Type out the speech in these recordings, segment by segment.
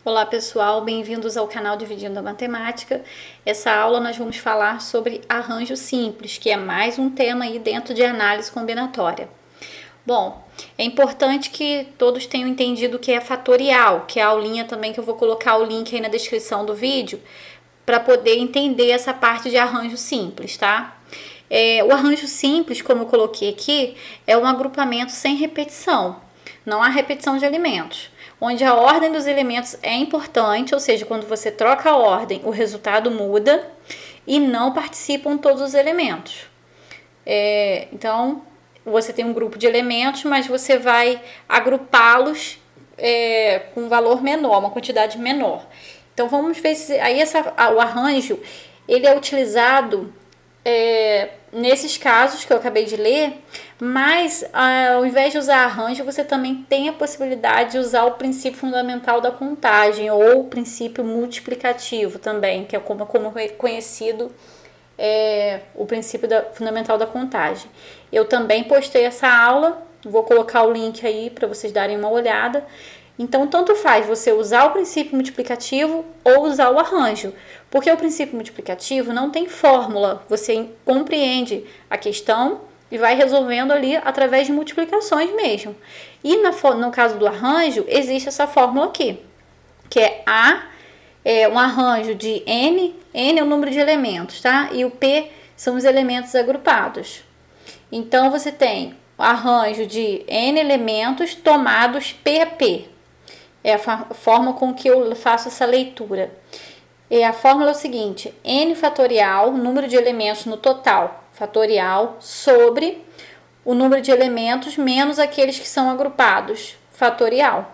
Olá pessoal, bem-vindos ao canal Dividindo a Matemática. Essa aula nós vamos falar sobre arranjo simples, que é mais um tema aí dentro de análise combinatória. Bom, é importante que todos tenham entendido o que é fatorial, que é a aulinha também que eu vou colocar o link aí na descrição do vídeo, para poder entender essa parte de arranjo simples, tá? O arranjo simples, como eu coloquei aqui, é um agrupamento sem repetição, não há repetição de elementos, onde a ordem dos elementos é importante, ou seja, quando você troca a ordem, o resultado muda e não participam todos os elementos. Então, você tem um grupo de elementos, mas você vai agrupá-los com um valor menor, uma quantidade menor. Então, vamos ver se aí o arranjo ele é utilizado nesses casos que eu acabei de ler, mas ao invés de usar arranjo, você também tem a possibilidade de usar o princípio fundamental da contagem ou o princípio multiplicativo também, que é como é conhecido o princípio fundamental da contagem. Eu também postei essa aula, vou colocar o link aí para vocês darem uma olhada. Então, tanto faz você usar o princípio multiplicativo ou usar o arranjo, porque o princípio multiplicativo não tem fórmula, você compreende a questão e vai resolvendo ali através de multiplicações mesmo. E no caso do arranjo, existe essa fórmula aqui, que é um arranjo de N é o número de elementos, tá? E o P são os elementos agrupados. Então, você tem o arranjo de N elementos tomados PP. É a forma com que eu faço essa leitura. A fórmula é o seguinte: N fatorial, número de elementos no total, fatorial, sobre o número de elementos menos aqueles que são agrupados, fatorial.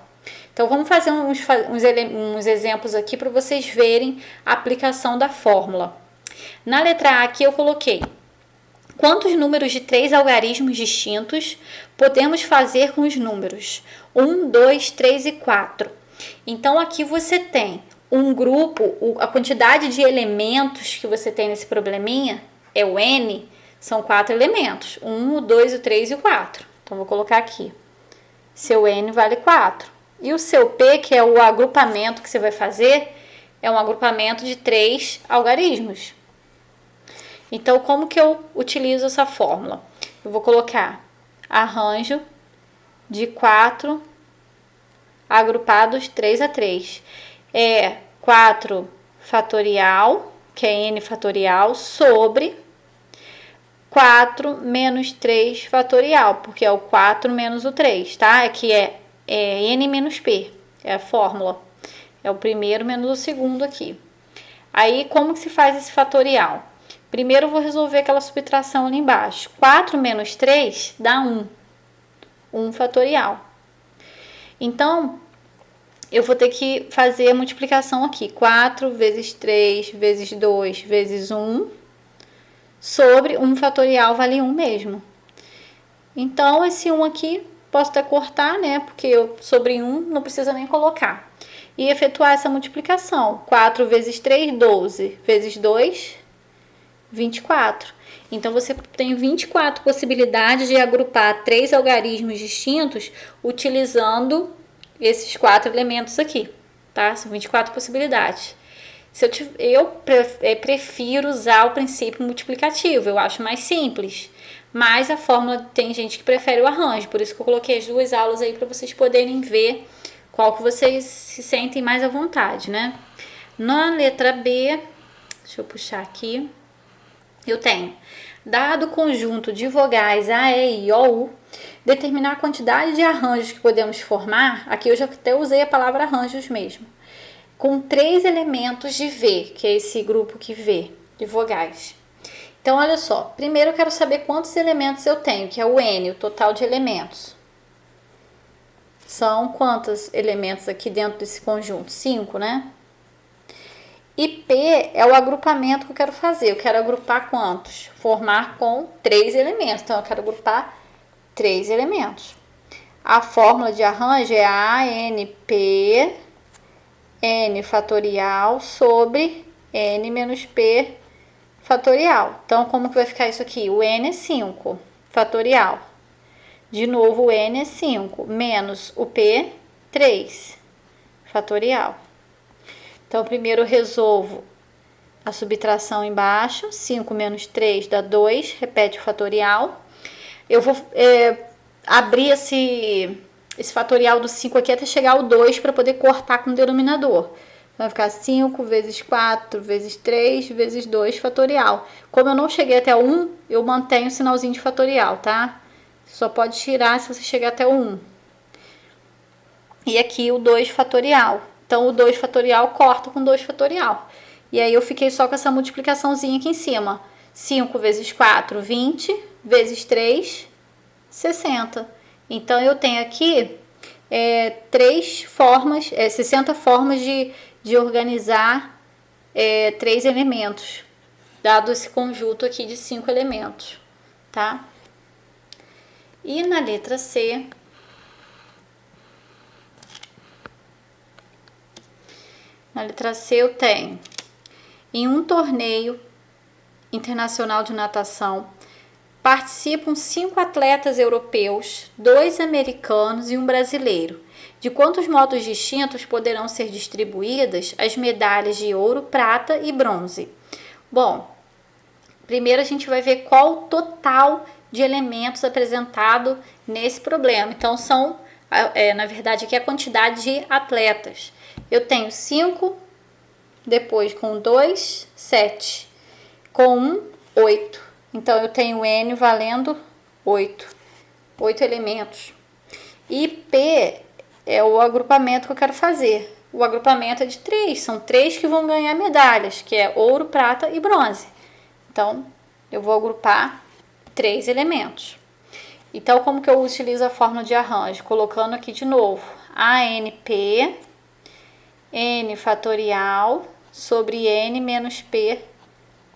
Então, vamos fazer uns exemplos aqui para vocês verem a aplicação da fórmula. Na letra A aqui eu coloquei: quantos números de 3 algarismos distintos podemos fazer com os números 1, 2, 3 e 4? Então, aqui você tem um grupo, a quantidade de elementos que você tem nesse probleminha é o N, são 4 elementos, 1, o 2, o 3 e o 4. Então, vou colocar aqui, seu N vale 4. E o seu P, que é o agrupamento que você vai fazer, é um agrupamento de 3 algarismos. Então, como que eu utilizo essa fórmula? Eu vou colocar arranjo de 4 agrupados 3 a 3. 4 fatorial, que é N fatorial, sobre 4 menos 3 fatorial, porque é o 4 menos o 3, tá? Aqui é N menos P, é a fórmula. É o primeiro menos o segundo aqui. Aí, como que se faz esse fatorial? Primeiro, eu vou resolver aquela subtração ali embaixo. 4 menos 3 dá 1. 1 fatorial. Então, eu vou ter que fazer a multiplicação aqui. 4 vezes 3 vezes 2 vezes 1 sobre 1 fatorial vale 1 mesmo. Então, esse 1 aqui, posso até cortar, né? Porque sobre 1 não precisa nem colocar. E efetuar essa multiplicação. 4 vezes 3, 12. Vezes 2, 24. Então, você tem 24 possibilidades de agrupar 3 algarismos distintos utilizando esses 4 elementos aqui, tá? São 24 possibilidades. Eu prefiro usar o princípio multiplicativo, eu acho mais simples. Mas a fórmula, tem gente que prefere o arranjo, por isso que eu coloquei as duas aulas aí para vocês poderem ver qual que vocês se sentem mais à vontade, né? Na letra B, deixa eu puxar aqui, eu tenho: dado o conjunto de vogais A, E, I, O, U, determinar a quantidade de arranjos que podemos formar, aqui eu já até usei a palavra arranjos mesmo, com 3 elementos de V, que é esse grupo que V, de vogais. Então, olha só, primeiro eu quero saber quantos elementos eu tenho, que é o N, o total de elementos. São quantos elementos aqui dentro desse conjunto? 5, né? E P é o agrupamento que eu quero fazer. Eu quero agrupar quantos? Formar com 3 elementos. Então, eu quero agrupar 3 elementos. A fórmula de arranjo é ANP N fatorial sobre N menos P fatorial. Então, como que vai ficar isso aqui? O N é 5 fatorial. De novo, o N é 5 menos o P, 3 fatorial. Então, primeiro eu resolvo a subtração embaixo. 5 menos 3 dá 2, repete o fatorial. Eu vou abrir esse fatorial do 5 aqui até chegar ao 2 para poder cortar com o denominador. Então, vai ficar 5 vezes 4 vezes 3 vezes 2 fatorial. Como eu não cheguei até o 1, eu mantenho o sinalzinho de fatorial, tá? Só pode tirar se você chegar até o 1. E aqui o 2 fatorial. Então, o 2 fatorial corta com 2 fatorial. E aí, eu fiquei só com essa multiplicaçãozinha aqui em cima. 5 vezes 4, 20, vezes 3, 60. Então, eu tenho aqui 60 formas de organizar 3 elementos, dado esse conjunto aqui de 5 elementos, tá? E na letra C, eu tenho, em um torneio internacional de natação, participam 5 atletas europeus, 2 americanos e um brasileiro. De quantos modos distintos poderão ser distribuídas as medalhas de ouro, prata e bronze? Bom, primeiro a gente vai ver qual o total de elementos apresentado nesse problema. Então, na verdade, aqui a quantidade de atletas. Eu tenho 5, depois com 2, 7, com 1, 8. Então, eu tenho N valendo 8 elementos. E P é o agrupamento que eu quero fazer. O agrupamento é de 3, são 3 que vão ganhar medalhas, que é ouro, prata e bronze. Então, eu vou agrupar 3 elementos. Então, como que eu utilizo a fórmula de arranjo? Colocando aqui de novo, ANP, N fatorial sobre N menos P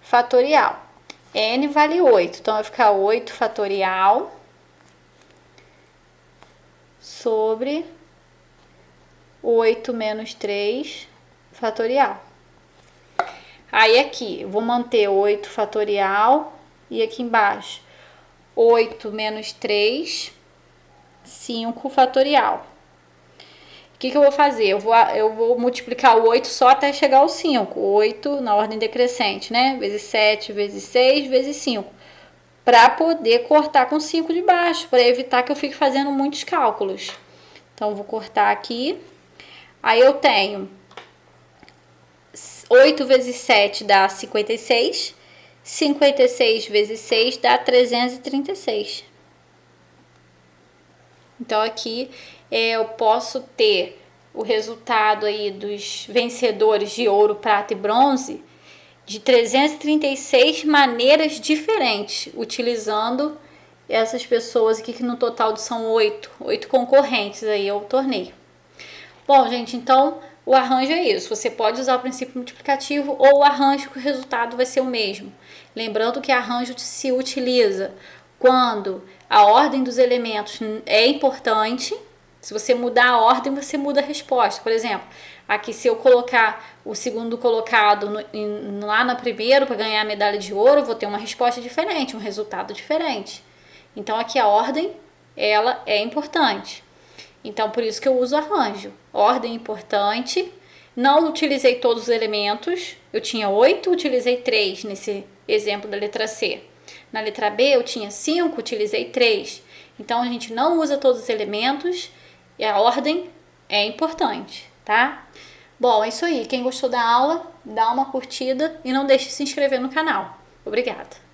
fatorial. N vale 8, então vai ficar 8 fatorial sobre 8 menos 3 fatorial. Aí aqui, eu vou manter 8 fatorial e aqui embaixo 8 menos 3, 5 fatorial. O que eu vou fazer? Eu vou multiplicar o 8 só até chegar ao 5. 8 na ordem decrescente, né? Vezes 7, vezes 6, vezes 5. Para poder cortar com 5 de baixo, para evitar que eu fique fazendo muitos cálculos. Então, eu vou cortar aqui. Aí, eu tenho 8 vezes 7 dá 56. 56 vezes 6 dá 336. Então, aqui eu posso ter o resultado aí dos vencedores de ouro, prata e bronze de 336 maneiras diferentes, utilizando essas pessoas aqui, que no total são 8 concorrentes aí ao torneio. Bom, gente, então o arranjo é isso. Você pode usar o princípio multiplicativo ou o arranjo que o resultado vai ser o mesmo. Lembrando que arranjo se utiliza quando a ordem dos elementos é importante. Se você mudar a ordem, você muda a resposta. Por exemplo, aqui se eu colocar o segundo colocado lá no primeiro para ganhar a medalha de ouro, eu vou ter uma resposta diferente, um resultado diferente. Então, aqui a ordem, ela é importante. Então, por isso que eu uso arranjo. Ordem importante. Não utilizei todos os elementos. Eu tinha 8, utilizei 3 nesse exemplo da letra C. Na letra B, eu tinha 5, utilizei 3. Então, a gente não usa todos os elementos e a ordem é importante, tá? Bom, é isso aí. Quem gostou da aula, dá uma curtida e não deixe de se inscrever no canal. Obrigada!